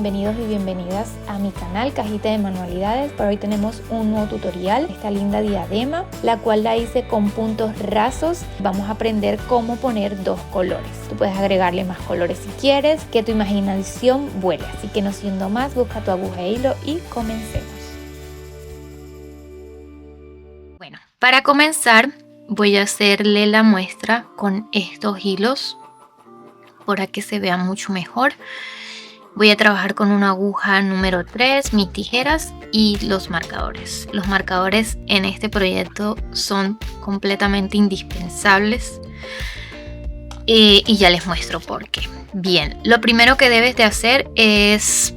bienvenidos y bienvenidas a mi canal Cajita de Manualidades. Para hoy tenemos un nuevo tutorial, esta linda diadema, la cual la hice con puntos rasos. Vamos a aprender cómo poner dos colores. Tú puedes agregarle más colores si quieres, que tu imaginación vuele. Así que no siendo más, busca tu aguja e hilo y comencemos. Bueno, para comenzar voy a hacerle la muestra con estos hilos para que se vea mucho mejor. Voy a trabajar con una aguja número 3, mis tijeras y los marcadores. Los marcadores en este proyecto son completamente indispensables y ya les muestro por qué. Bien, lo primero que debes de hacer es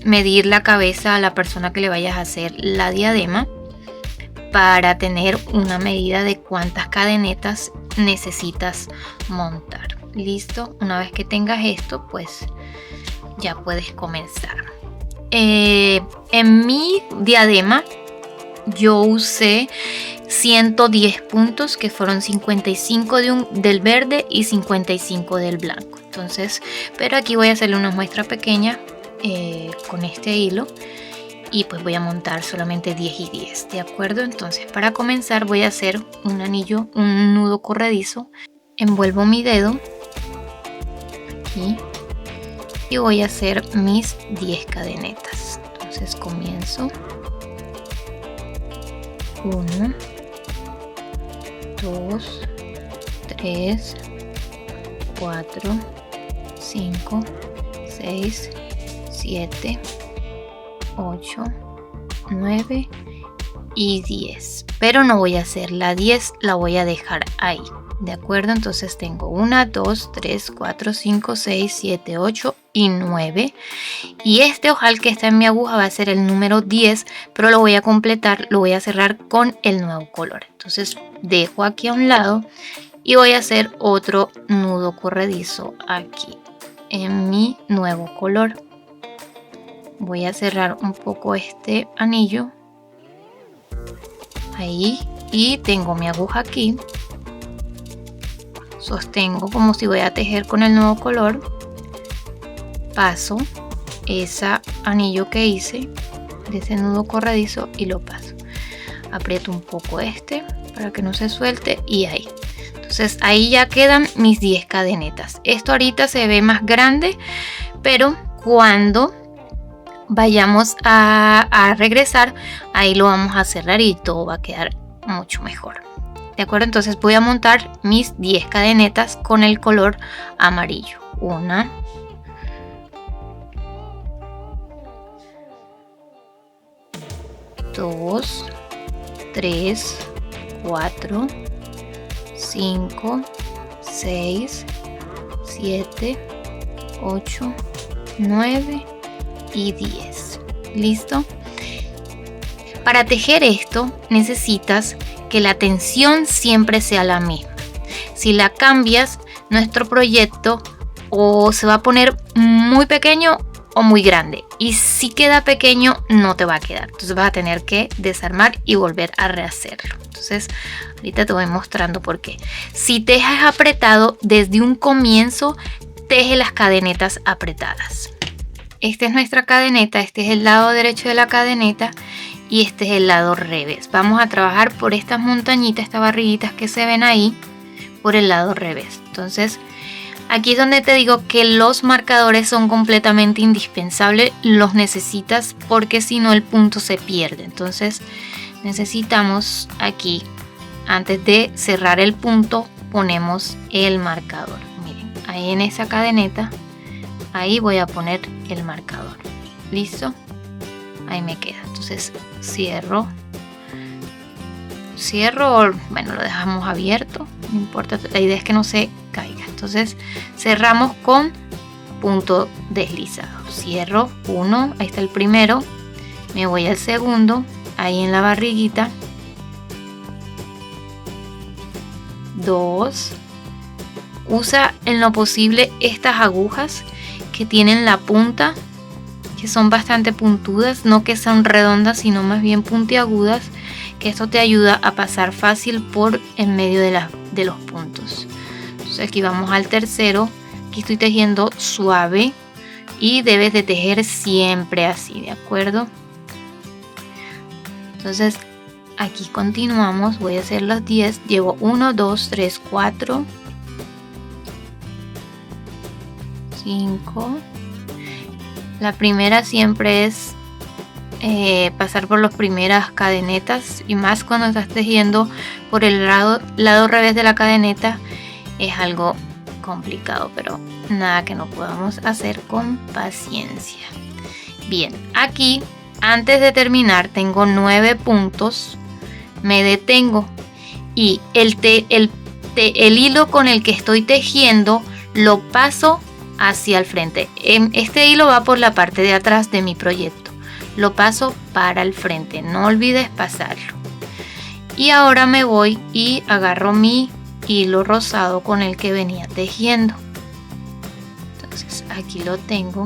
medir la cabeza a la persona que le vayas a hacer la diadema para tener una medida de cuántas cadenetas necesitas montar. Listo, una vez que tengas esto, pues ya puedes comenzar. En mi diadema yo usé 110 puntos, que fueron 55 del verde y 55 del blanco. Entonces, pero aquí voy a hacerle una muestra pequeña con este hilo y pues voy a montar solamente 10 y 10, ¿de acuerdo? Entonces, para comenzar voy a hacer un anillo, un nudo corredizo. Envuelvo mi dedo aquí y voy a hacer mis 10 cadenetas. Entonces comienzo 1, 2, 3, 4, 5, 6, 7, 8, 9 y 10. Pero no voy a hacer la 10, la voy a dejar ahí. ¿De acuerdo? Entonces tengo 1, 2, 3, 4, 5, 6, 7, 8 y 9. Y este ojal que está en mi aguja va a ser el número 10, pero lo voy a completar, lo voy a cerrar con el nuevo color. Entonces dejo aquí a un lado y voy a hacer otro nudo corredizo aquí en mi nuevo color. Voy a cerrar un poco este anillo ahí y tengo mi aguja aquí. Sostengo como si voy a tejer con el nuevo color, paso ese anillo que hice de ese nudo corredizo y lo paso, aprieto un poco para que no se suelte y ahí. Entonces ahí ya quedan mis 10 cadenetas. Esto ahorita se ve más grande, pero cuando vayamos a regresar, ahí lo vamos a cerrar y todo va a quedar mucho mejor. ¿De acuerdo? Entonces voy a montar mis 10 cadenetas con el color amarillo. 1, 2, 3, 4, 5, 6, 7, 8, 9 y 10. ¿Listo? Para tejer esto necesitas que la tensión siempre sea la misma. Si la cambias, nuestro proyecto o se va a poner muy pequeño o muy grande. Y si queda pequeño, no te va a quedar. Entonces vas a tener que desarmar y volver a rehacerlo. Entonces, ahorita te voy mostrando por qué. Si tejes apretado, desde un comienzo, teje las cadenetas apretadas. Esta es nuestra cadeneta, este es el lado derecho de la cadeneta. Y este es el lado revés. Vamos a trabajar por estas montañitas, estas barriguitas que se ven ahí, por el lado revés. Entonces, aquí es donde te digo que los marcadores son completamente indispensables. Los necesitas porque si no el punto se pierde. Entonces, necesitamos aquí, antes de cerrar el punto, ponemos el marcador. Miren, ahí en esa cadeneta, ahí voy a poner el marcador. ¿Listo? Ahí me queda. Entonces cierro, bueno, lo dejamos abierto, no importa, la idea es que no se caiga. Entonces cerramos con punto deslizado. Cierro 1, ahí está el primero, me voy al segundo, ahí en la barriguita, 2. Usa en lo posible estas agujas que tienen la punta, que son bastante puntudas, no que son redondas, sino más bien puntiagudas, que esto te ayuda a pasar fácil por en medio de los puntos. Entonces aquí vamos al tercero, aquí estoy tejiendo suave y debes de tejer siempre así, ¿de acuerdo? Entonces aquí continuamos, voy a hacer los 10, llevo 1, 2, 3, 4, 5. La primera siempre es pasar por las primeras cadenetas, y más cuando estás tejiendo por el lado revés de la cadeneta es algo complicado, pero nada que no podamos hacer con paciencia. Bien, aquí antes de terminar tengo 9 puntos, me detengo y el hilo con el que estoy tejiendo lo paso hacia el frente. Este hilo va por la parte de atrás de mi proyecto, lo paso para el frente, no olvides pasarlo. Y ahora me voy y agarro mi hilo rosado con el que venía tejiendo. Entonces aquí lo tengo,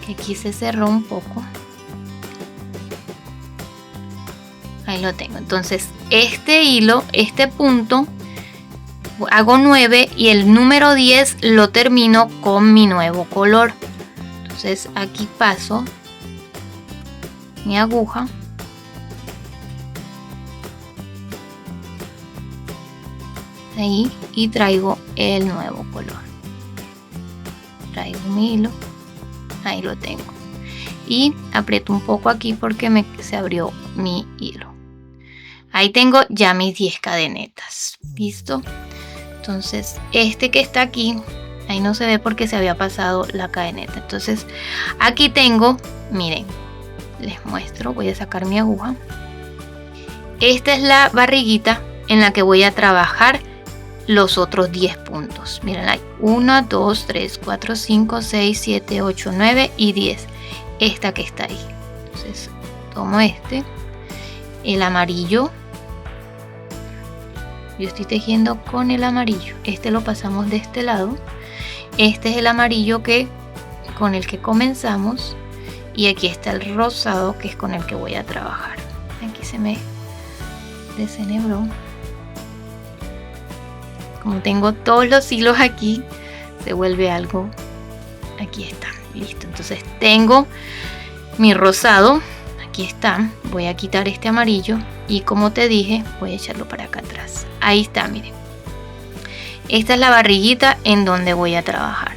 que aquí se cerró un poco. Ahí lo tengo. Entonces este hilo, este punto, hago 9 y el número 10 lo termino con mi nuevo color. Entonces aquí paso mi aguja ahí y traigo el nuevo color. Traigo mi hilo, ahí lo tengo, y aprieto un poco aquí porque se abrió mi hilo. Ahí tengo ya mis 10 cadenetas. ¿Listo? Entonces este que está aquí, ahí no se ve porque se había pasado la cadeneta. Entonces aquí tengo, miren, les muestro, voy a sacar mi aguja. Esta es la barriguita en la que voy a trabajar los otros 10 puntos. Miren, hay 1, 2, 3, 4, 5, 6, 7, 8, 9 y 10. Esta que está ahí. Entonces tomo el amarillo. Yo estoy tejiendo con el amarillo. Este lo pasamos de este lado. Este es el amarillo con el que comenzamos. Y aquí está el rosado, que es con el que voy a trabajar. Aquí se me desenebró. Como tengo todos los hilos aquí, se vuelve algo. Aquí está, listo. Entonces tengo mi rosado. Aquí está. Voy a quitar este amarillo y, como te dije, voy a echarlo para acá atrás. Ahí está, miren. Esta es la barriguita en donde voy a trabajar.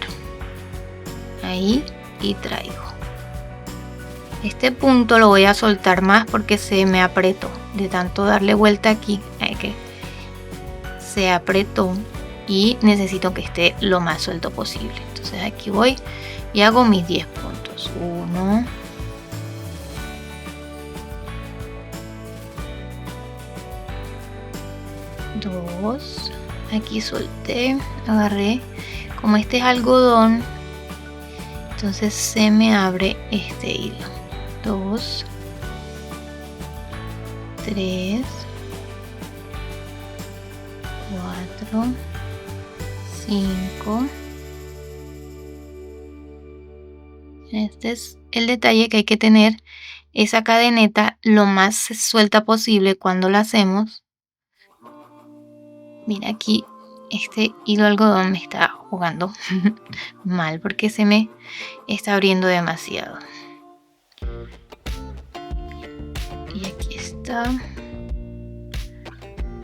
Ahí, y traigo. Este punto lo voy a soltar más porque se me apretó. De tanto darle vuelta aquí, se apretó y necesito que esté lo más suelto posible. Entonces aquí voy y hago mis 10 puntos. 1, 2, aquí solté, agarré, como este es algodón, entonces se me abre este hilo. 2, 3, 4, 5. Este es el detalle, que hay que tener esa cadeneta lo más suelta posible cuando la hacemos. Mira, aquí este hilo algodón me está jugando mal porque se me está abriendo demasiado. Y aquí está.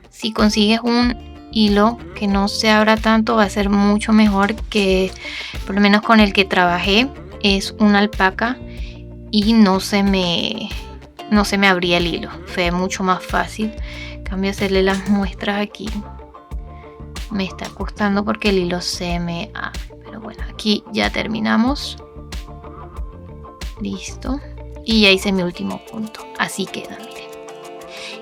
Si consigues un hilo que no se abra tanto, va a ser mucho mejor, que por lo menos con el que trabajé es una alpaca y no se me abría el hilo. Fue mucho más fácil. En cambio, hacerle las muestras aquí me está costando porque el hilo se me abre. Pero bueno, aquí ya terminamos. Listo. Y ya hice mi último punto. Así queda, miren.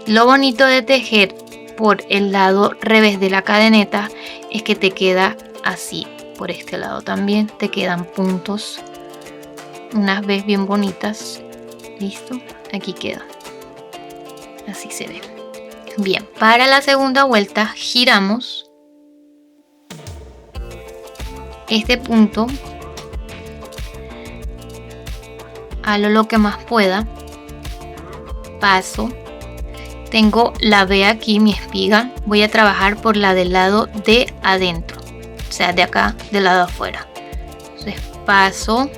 Lo bonito de tejer por el lado revés de la cadeneta es que te queda así. Por este lado también te quedan puntos, unas veces bien bonitas. Listo, aquí queda, así se ve. Bien, para la segunda vuelta giramos este punto, halo lo que más pueda, paso. Tengo la B aquí, mi espiga, voy a trabajar por la del lado de adentro. o sea, de acá del lado afuera. Entonces paso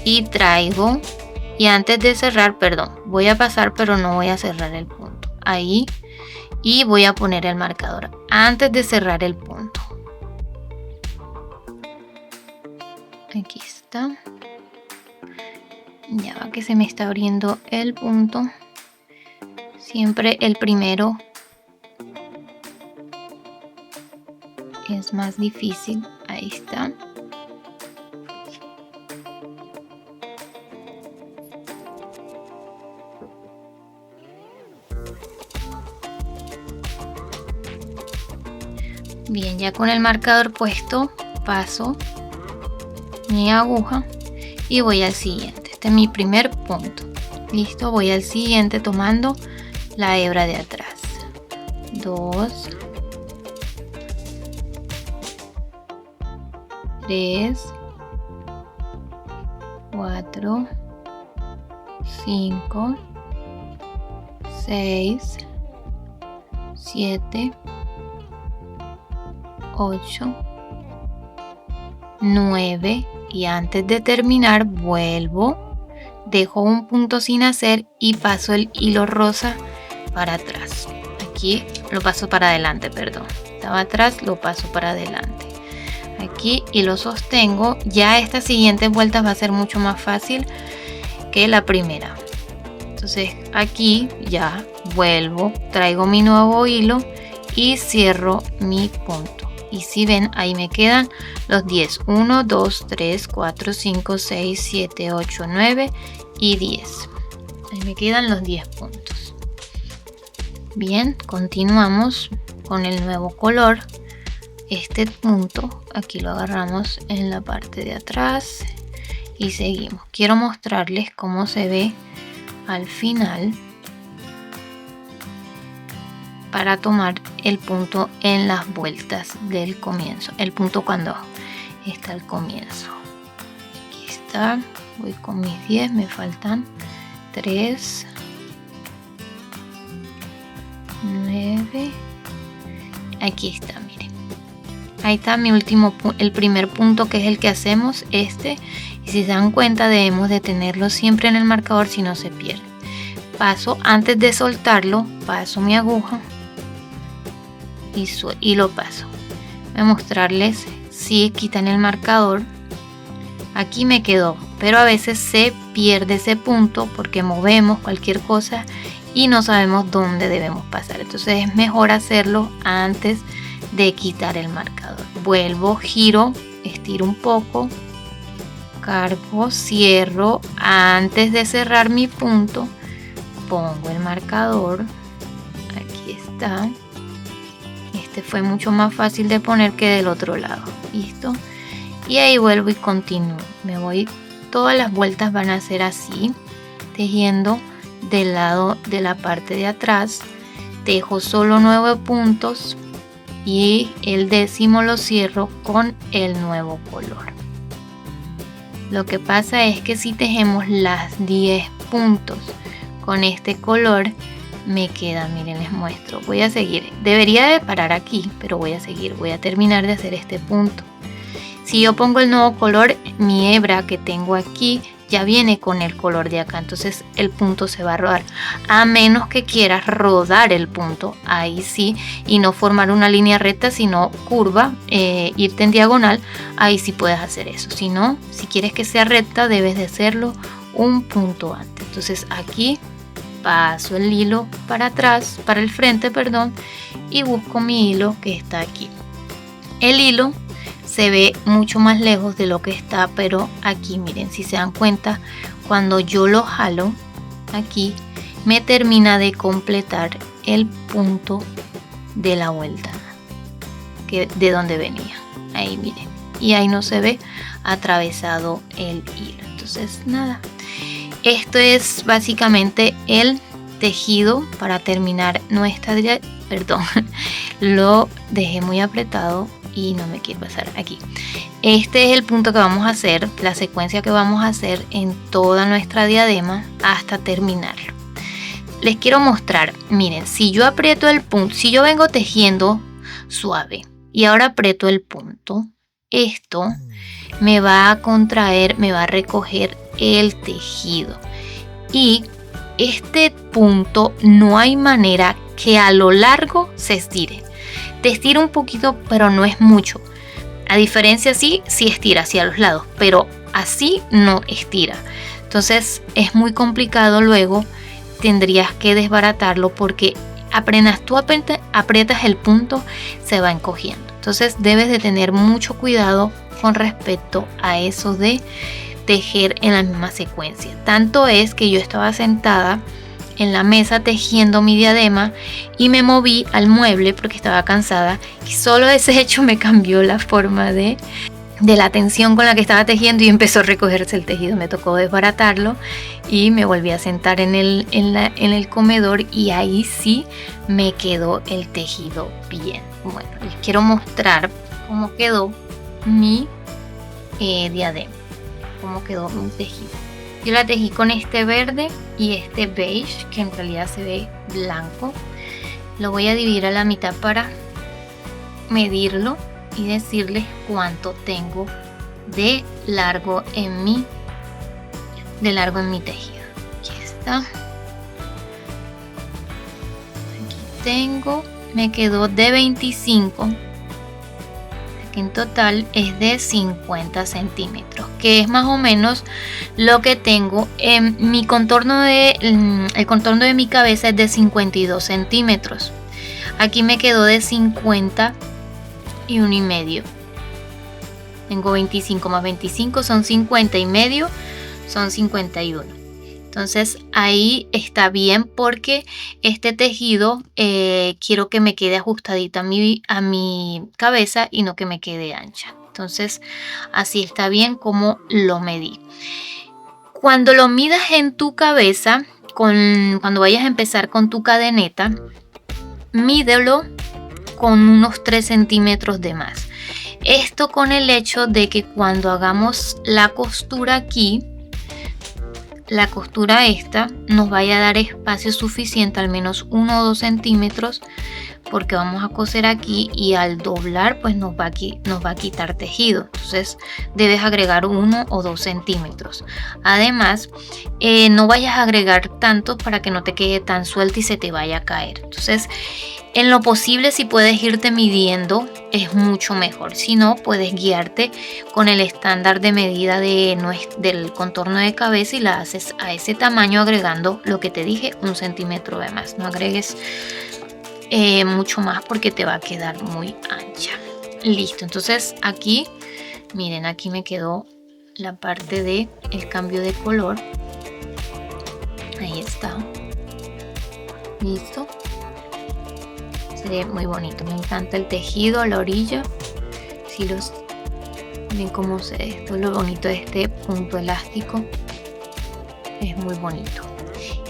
y traigo, y antes de cerrar, perdón, voy a pasar pero no voy a cerrar el punto ahí, y voy a poner el marcador antes de cerrar el punto. Aquí está. Ya va que se me está abriendo el punto. Siempre el primero es más difícil. Ahí está. Bien, ya con el marcador puesto, paso mi aguja y voy al siguiente. Este es mi primer punto. Listo, voy al siguiente tomando la hebra de atrás. 2, 3, 4, 5, 6, 7, 8, 9, y antes de terminar vuelvo, dejo un punto sin hacer y paso el hilo rosa para atrás. Aquí lo paso para adelante, perdón, estaba atrás, lo paso para adelante aquí y lo sostengo. Ya esta siguiente vuelta va a ser mucho más fácil que la primera. Entonces aquí ya vuelvo, traigo mi nuevo hilo y cierro mi punto. Y si ven, ahí me quedan los 10. 1, 2, 3, 4, 5, 6, 7, 8, 9 y 10. Ahí me quedan los 10 puntos. Bien, continuamos con el nuevo color. Este punto, aquí lo agarramos en la parte de atrás y seguimos. Quiero mostrarles cómo se ve al final para tomar el punto en las vueltas del comienzo, el punto cuando está al comienzo. Aquí está, voy con mis 10, me faltan 3, 9, aquí está, miren, ahí está mi último, el primer punto, que es el que hacemos, y si se dan cuenta debemos de tenerlo siempre en el marcador si no se pierde. Paso, antes de soltarlo, paso mi aguja y lo paso. Voy a mostrarles si quitan el marcador. Aquí me quedó, pero a veces se pierde ese punto porque movemos cualquier cosa y no sabemos dónde debemos pasar. Entonces es mejor hacerlo antes de quitar el marcador. Vuelvo, giro, estiro un poco, cargo, cierro. Antes de cerrar mi punto, pongo el marcador. Aquí está. Fue mucho más fácil de poner que del otro lado. Listo, y ahí vuelvo y continúo. Me voy, todas las vueltas van a ser así, tejiendo del lado de la parte de atrás. Tejo solo 9 puntos y el 10º lo cierro con el nuevo color. Lo que pasa es que si tejemos las 10 puntos con este color, me queda, miren, les muestro, voy a seguir, debería de parar aquí, pero voy a seguir, voy a terminar de hacer este punto. Si yo pongo el nuevo color, mi hebra que tengo aquí ya viene con el color de acá, entonces el punto se va a rodar, a menos que quieras rodar el punto, ahí sí, y no formar una línea recta sino curva, irte en diagonal, ahí sí puedes hacer eso. Si no, si quieres que sea recta, debes de hacerlo un punto antes. Entonces aquí paso el hilo para atrás, para el frente, perdón, y busco mi hilo que está aquí. El hilo se ve mucho más lejos de lo que está, pero aquí miren, si se dan cuenta, cuando yo lo jalo aquí, me termina de completar el punto de la vuelta de donde venía. Ahí miren, y ahí no se ve atravesado el hilo. Entonces nada, esto es básicamente el tejido para terminar nuestra, perdón, lo dejé muy apretado y no me quiere pasar aquí. Este es el punto que vamos a hacer, la secuencia que vamos a hacer en toda nuestra diadema hasta terminarlo. Les quiero mostrar, miren, si yo aprieto el punto, si yo vengo tejiendo suave y ahora aprieto el punto. Esto me va a contraer, me va a recoger el tejido, y este punto no hay manera que a lo largo se estire. Te estira un poquito, pero no es mucho. A diferencia sí estira hacia los lados, pero así no estira. Entonces es muy complicado, luego tendrías que desbaratarlo porque apenas tú aprietas el punto se va encogiendo. Entonces debes de tener mucho cuidado con respecto a eso de tejer en la misma secuencia. Tanto es que yo estaba sentada en la mesa tejiendo mi diadema y me moví al mueble porque estaba cansada, y solo ese hecho me cambió la forma de la tensión con la que estaba tejiendo y empezó a recogerse el tejido. Me tocó desbaratarlo y me volví a sentar en el comedor, y ahí sí me quedó el tejido bien. Bueno, les quiero mostrar cómo quedó mi diadema, cómo quedó mi tejido. Yo la tejí con este verde y este beige, que en realidad se ve blanco. Lo voy a dividir a la mitad para medirlo y decirles cuánto tengo de largo en mi tejido. Aquí está. Aquí tengo, me quedó de 25. En total es de 50 centímetros, que es más o menos lo que tengo en mi contorno el contorno de mi cabeza es de 52 centímetros. Aquí me quedó de 50 y 1,5. Tengo 25 más 25 son 50 y medio, son 51. Entonces ahí está bien porque este tejido quiero que me quede ajustadita a mi cabeza y no que me quede ancha. Entonces así está bien como lo medí. Cuando lo midas en tu cabeza, cuando vayas a empezar con tu cadeneta, mídelo con unos 3 centímetros de más. Esto con el hecho de que cuando hagamos la costura aquí, la costura esta nos vaya a dar espacio suficiente, al menos 1 o 2 centímetros, porque vamos a coser aquí y al doblar pues nos va a quitar tejido. Entonces debes agregar 1 o 2 centímetros. Además no vayas a agregar tanto para que no te quede tan suelta y se te vaya a caer. Entonces en lo posible, si puedes irte midiendo es mucho mejor. Si no, puedes guiarte con el estándar de medida del contorno de cabeza y la haces a ese tamaño agregando lo que te dije, 1 centímetro de más. No agregues mucho más porque te va a quedar muy ancha. Listo, entonces aquí, miren, aquí me quedó la parte de el cambio de color. Ahí está. Listo. Se ve muy bonito, me encanta el tejido a la orilla. Si ven cómo se ve esto, lo bonito de este punto elástico, es muy bonito.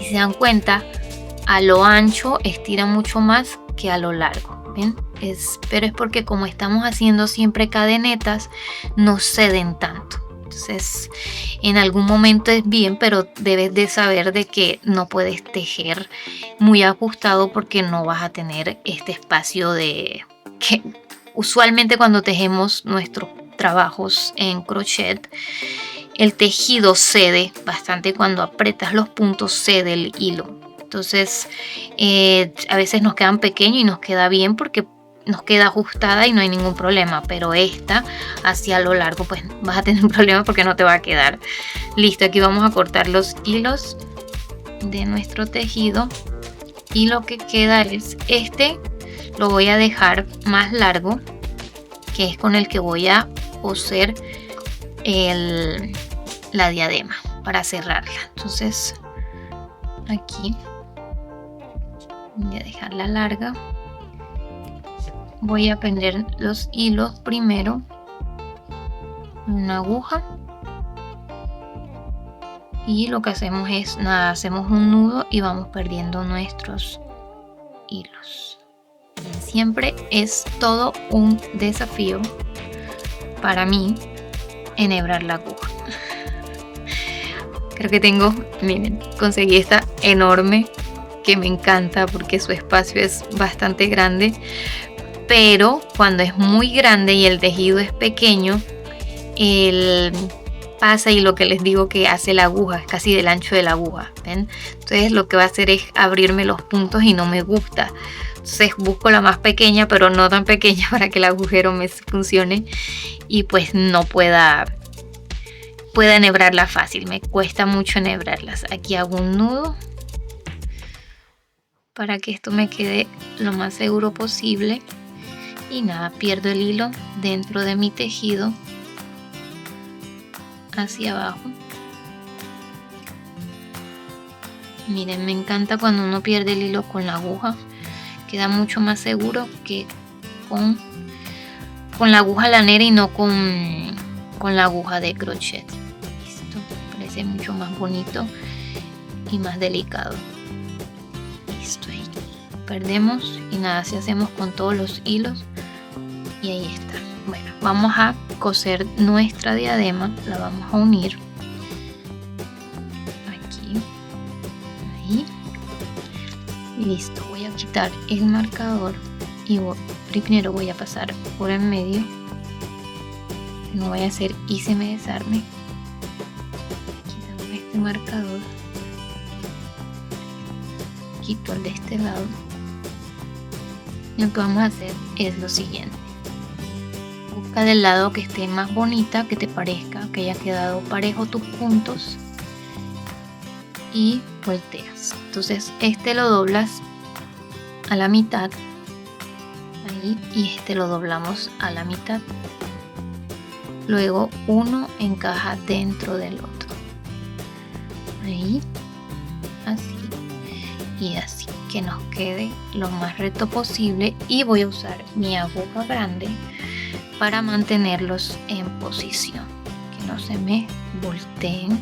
Y se dan cuenta, a lo ancho estira mucho más que a lo largo, ¿ven? Pero es porque como estamos haciendo siempre cadenetas, no ceden tanto. Entonces en algún momento es bien, pero debes de saber de que no puedes tejer muy ajustado porque no vas a tener este espacio de que usualmente cuando tejemos nuestros trabajos en crochet, el tejido cede bastante. Cuando aprietas los puntos cede el hilo. Entonces a veces nos quedan pequeños y nos queda bien porque nos queda ajustada y no hay ningún problema, pero esta hacia lo largo pues vas a tener un problema porque no te va a quedar. Listo, aquí vamos a cortar los hilos de nuestro tejido y lo que queda es lo voy a dejar más largo, que es con el que voy a coser la diadema para cerrarla. Entonces aquí voy a dejarla larga. Voy a prender los hilos primero en una aguja y lo que hacemos es hacemos un nudo y vamos perdiendo nuestros hilos. Siempre es todo un desafío para mí enhebrar la aguja. Creo que miren, conseguí esta enorme que me encanta porque su espacio es bastante grande. pero cuando es muy grande y el tejido es pequeño, él pasa y lo que les digo que hace la aguja, es casi del ancho de la aguja, ¿ven? Entonces lo que va a hacer es abrirme los puntos y no me gusta. Entonces busco la más pequeña, pero no tan pequeña para que el agujero me funcione y pues no pueda enhebrarla fácil. Me cuesta mucho enhebrarlas. Aquí hago un nudo para que esto me quede lo más seguro posible. Y nada, pierdo el hilo dentro de mi tejido hacia abajo. Miren, me encanta cuando uno pierde el hilo con la aguja. Queda mucho más seguro que con la aguja lanera y no con la aguja de crochet. Listo, parece mucho más bonito y más delicado. Listo, ahí perdemos y nada, así hacemos con todos los hilos y ahí está. Bueno, vamos a coser nuestra diadema, la vamos a unir aquí, ahí. Listo, voy a quitar el marcador y primero voy a pasar por el medio, no voy a hacer y se me desarme. Quitamos este marcador, quito el de este lado. Lo que vamos a hacer es lo siguiente: busca del lado que esté más bonita, que te parezca que haya quedado parejo tus puntos y volteas. Entonces este lo doblas a la mitad ahí, y este lo doblamos a la mitad. Luego uno encaja dentro del otro, ahí, así y así, que nos quede lo más recto posible. Y voy a usar mi aguja grande para mantenerlos en posición, que no se me volteen.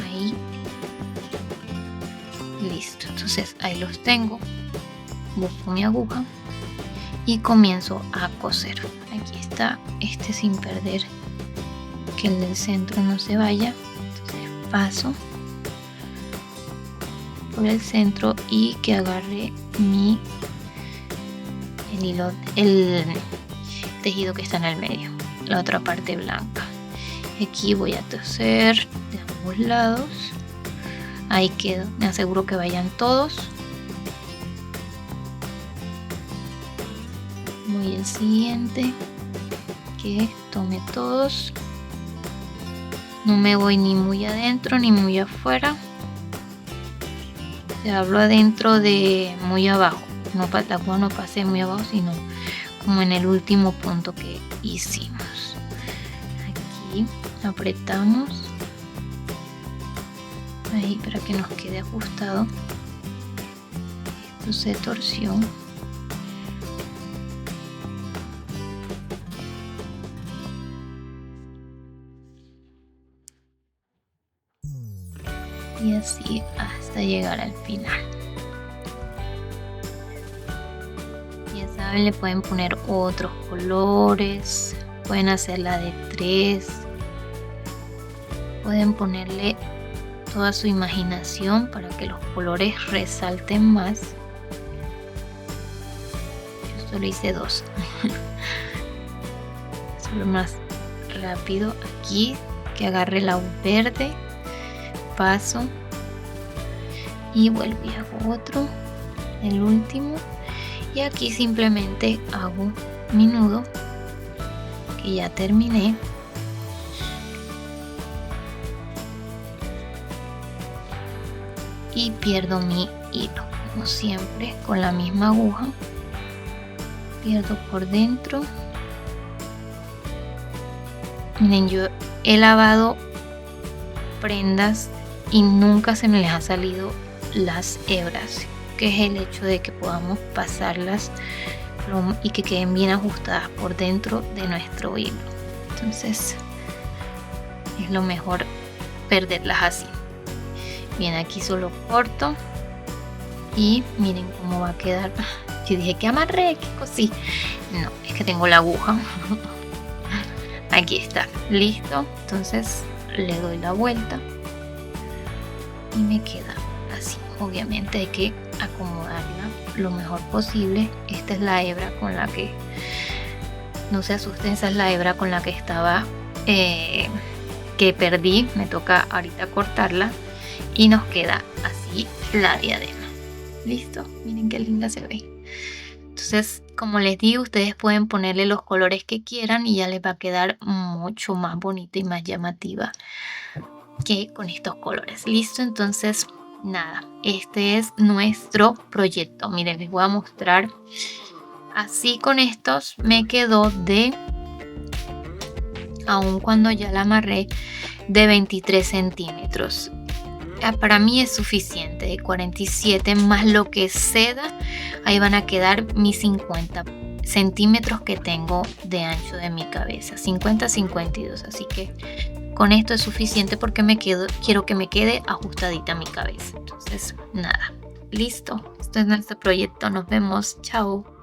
Ahí, listo. Entonces ahí los tengo. Busco mi aguja y comienzo a coser. Aquí está, este sin perder que el del centro no se vaya. Entonces paso por el centro y que agarre el hilo, el tejido que está en el medio, la otra parte blanca. Aquí voy a coser de ambos lados. Ahí quedo, me aseguro que vayan todos. Voy al siguiente, que tome todos. No me voy ni muy adentro ni muy afuera. Te hablo adentro de muy abajo. No, la aguja no pase muy abajo, sino como en el último punto que hicimos. Aquí apretamos ahí para que nos quede ajustado. Esto se torció. Y así hasta llegar al final. Ya saben, le pueden poner otros colores, pueden hacerla de 3, pueden ponerle toda su imaginación para que los colores resalten más. Yo solo hice 2. Solo más rápido. Aquí que agarre la verde, paso y vuelvo y hago otro, el último, y aquí simplemente hago mi nudo que ya terminé. Y pierdo mi hilo, como siempre, con la misma aguja. Pierdo por dentro. Miren, yo he lavado prendas y nunca se me les ha salido las hebras, que es el hecho de que podamos pasarlas y que queden bien ajustadas por dentro de nuestro hilo. Entonces es lo mejor perderlas así. Bien, aquí solo corto y miren cómo va a quedar. Yo dije que amarré, que cosí. No, es que tengo la aguja. Aquí está, listo. Entonces le doy la vuelta y me queda así. obviamente hay que acomodarla lo mejor posible. Esta es la hebra con la que, no se asusten, esa es la hebra con la que estaba, que perdí. Me toca ahorita cortarla y nos queda así la diadema. Listo, miren qué linda se ve. Entonces, como les digo, ustedes pueden ponerle los colores que quieran y ya les va a quedar mucho más bonita y más llamativa que con estos colores. Listo, entonces nada, este es nuestro proyecto. Miren, les voy a mostrar. Así con estos me quedó de, aun cuando ya la amarré, de 23 centímetros. Para mí es suficiente, de 47 más lo que ceda. Ahí van a quedar mis 50 centímetros que tengo de ancho de mi cabeza, 50-52, así que con esto es suficiente porque quiero que me quede ajustadita mi cabeza. Entonces nada, listo, esto es nuestro proyecto, nos vemos, chao.